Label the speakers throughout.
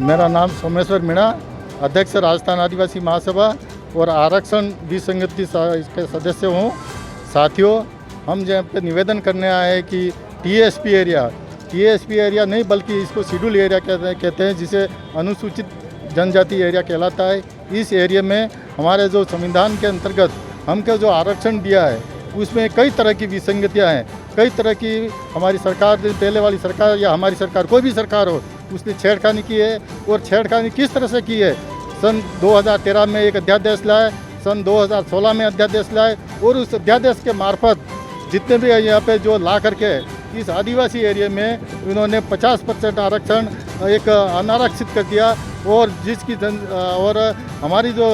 Speaker 1: मेरा नाम सोमेश्वर मीणा, अध्यक्ष राजस्थान आदिवासी महासभा और आरक्षण विसंगति इसके सदस्य हूँ। साथियों, हम यहाँ पे निवेदन करने आए हैं कि टीएसपी एरिया नहीं बल्कि इसको शेड्यूल एरिया कहते हैं, जिसे अनुसूचित जनजाति एरिया कहलाता है। इस एरिया में हमारे जो संविधान के अंतर्गत हमको जो आरक्षण दिया है उसमें कई तरह की विसंगतियाँ हैं। कई तरह की हमारी सरकार, पहले वाली सरकार या हमारी सरकार, कोई भी सरकार हो, उसने छेड़खानी की है। और छेड़खानी किस तरह से की है? सन 2013 में एक अध्यादेश लाए, सन 2016 में अध्यादेश लाए और उस अध्यादेश के मार्फत जितने भी यहाँ पे जो ला करके इस आदिवासी एरिया में उन्होंने 50% आरक्षण एक अनारक्षित कर दिया और जिसकी और हमारी जो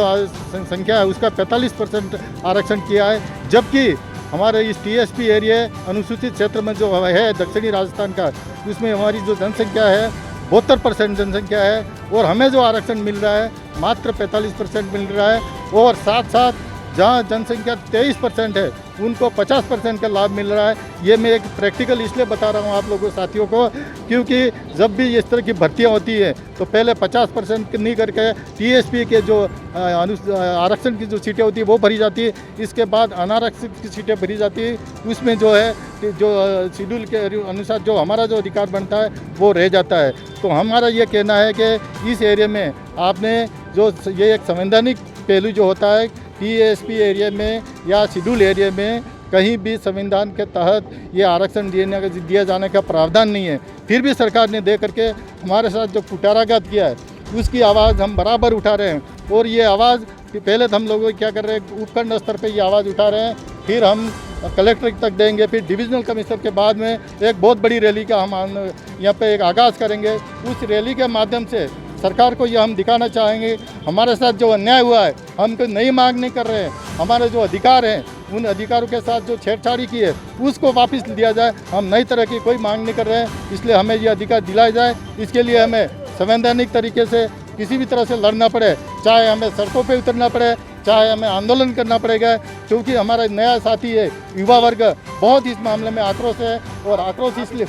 Speaker 1: संख्या है उसका 45% आरक्षण किया है। जबकि हमारे इस टीएसपी एरिया अनुसूचित क्षेत्र में जो है दक्षिणी राजस्थान का, उसमें हमारी जो जनसंख्या है 72% जनसंख्या है और हमें जो आरक्षण मिल रहा है मात्र 45% मिल रहा है। और साथ साथ जहाँ जनसंख्या 23% है उनको 50% का लाभ मिल रहा है। ये मैं एक प्रैक्टिकल इसलिए बता रहा हूँ आप लोगों साथियों को, क्योंकि जब भी इस तरह की भर्तियाँ होती है तो पहले 50% नहीं करके टीएसपी के जो आरक्षण की जो सीटें होती है वो भरी जाती है। इसके बाद अनारक्षित की सीटें भरी जाती है। उसमें जो है जो शेड्यूल के अनुसार जो हमारा जो अधिकार बनता है वो रह जाता है। तो हमारा ये कहना है कि इस एरिया में आपने जो ये एक संवैधानिक पहलू जो होता है, टीएसपी एरिया में या शेड्यूल एरिया में कहीं भी संविधान के तहत ये आरक्षण दिया जाने का प्रावधान नहीं है। फिर भी सरकार ने दे करके हमारे साथ जो कुटाराघात किया है उसकी आवाज़ हम बराबर उठा रहे हैं। और ये आवाज़ पहले तो हम लोग क्या कर रहे हैं, उपखंड स्तर पे ये आवाज़ उठा रहे हैं, फिर हम कलेक्टर तक देंगे, फिर डिविजनल कमिश्नर के बाद में एक बहुत बड़ी रैली का हम यहाँ पे एक आगाज़ करेंगे। उस रैली के माध्यम से सरकार को ये हम दिखाना चाहेंगे हमारे साथ जो अन्याय हुआ है, हम कोई नई मांग नहीं कर रहे हैं। हमारे जो अधिकार हैं उन अधिकारों के साथ जो छेड़छाड़ी की है उसको वापस दिया जाए। हम नई तरह की कोई मांग नहीं कर रहे हैं, इसलिए हमें ये अधिकार दिलाया जाए। इसके लिए हमें संवैधानिक तरीके से किसी भी तरह से लड़ना पड़े, चाहे हमें सड़कों पे उतरना पड़े, चाहे हमें आंदोलन करना पड़ेगा, क्योंकि हमारा नया साथी है युवा वर्ग बहुत इस मामले में आक्रोश है। और आक्रोश इसलिए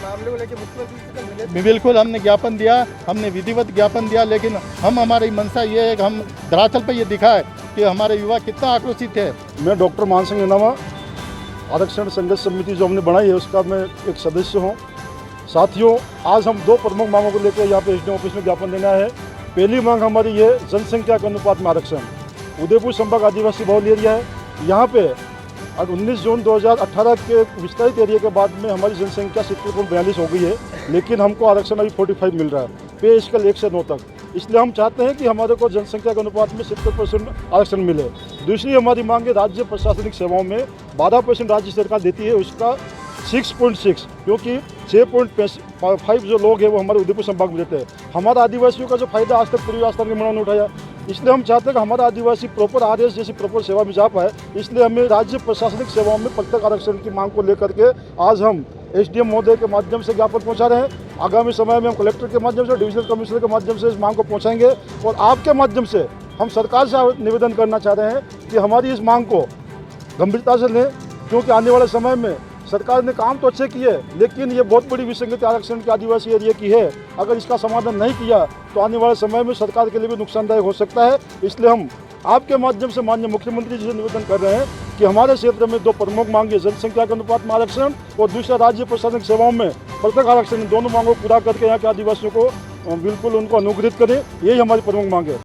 Speaker 1: बिल्कुल हमने ज्ञापन दिया, हमने विधिवत ज्ञापन दिया, लेकिन हमारी मंशा ये है कि हम धरातल पर ये दिखाए कि हमारे युवा कितना आक्रोशित है।
Speaker 2: मैं डॉक्टर मान सिंह नामा, आरक्षण संघर्ष समिति जो हमने बनाई है उसका मैं एक सदस्य हूँ। साथियों, आज हम दो प्रमुख मांगों को लेकर यहाँ पे एसडीएम ऑफिस में ज्ञापन देना है। पहली मांग हमारी ये जनसंख्या के अनुपात में आरक्षण। उदयपुर संभाग आदिवासी बहुल एरिया है। यहाँ पे 19 जून 2018 के विस्तारित एरिया के बाद में हमारी जनसंख्या 70.42 हो गई है, लेकिन हमको आरक्षण अभी 45 मिल रहा है, पे स्केल 1 से 9 तक। इसलिए हम चाहते हैं कि हमारे को जनसंख्या के अनुपात में 70% आरक्षण मिले। दूसरी हमारी मांग है राज्य प्रशासनिक सेवाओं में 12% राज्य सरकार देती है, उसका 6.6, क्योंकि 6.5 जो लोग हैं वो हमारे उदयपुर संभाग में देते हैं। हमारा आदिवासियों का जो फायदा आज तक पूर्वी राजस्थान के मना ने उठाया, इसलिए हम चाहते हैं कि हमारा आदिवासी प्रॉपर आरएस जैसी प्रॉपर सेवा में जा पाए। इसलिए हमें राज्य प्रशासनिक सेवाओं में प्रत्येक आरक्षण की मांग को लेकर के आज हम एसडीएम महोदय के माध्यम से ज्ञापन पहुंचा रहे हैं। आगामी समय में हम कलेक्टर के माध्यम से, डिविजनल कमिश्नर के माध्यम से इस मांग को पहुंचाएंगे। और आपके माध्यम से हम सरकार से निवेदन करना चाह रहे हैं कि हमारी इस मांग को गंभीरता से लें, क्योंकि आने वाले समय में सरकार ने काम तो अच्छे किए, लेकिन ये बहुत बड़ी विसंगति आरक्षण के आदिवासी एरिया की है। अगर इसका समाधान नहीं किया तो आने वाले समय में सरकार के लिए भी नुकसानदायक हो सकता है। इसलिए हम आपके माध्यम से माननीय मुख्यमंत्री जी से निवेदन कर रहे हैं कि हमारे क्षेत्र में दो प्रमुख मांगे, जनसंख्या के अनुपात में आरक्षण और दूसरा राज्य प्रशासनिक सेवाओं में प्रत्येक आरक्षण, दोनों मांगों को पूरा करके यहाँ के आदिवासियों को बिल्कुल उनको अनुग्रहित करें। यही हमारी प्रमुख मांग है।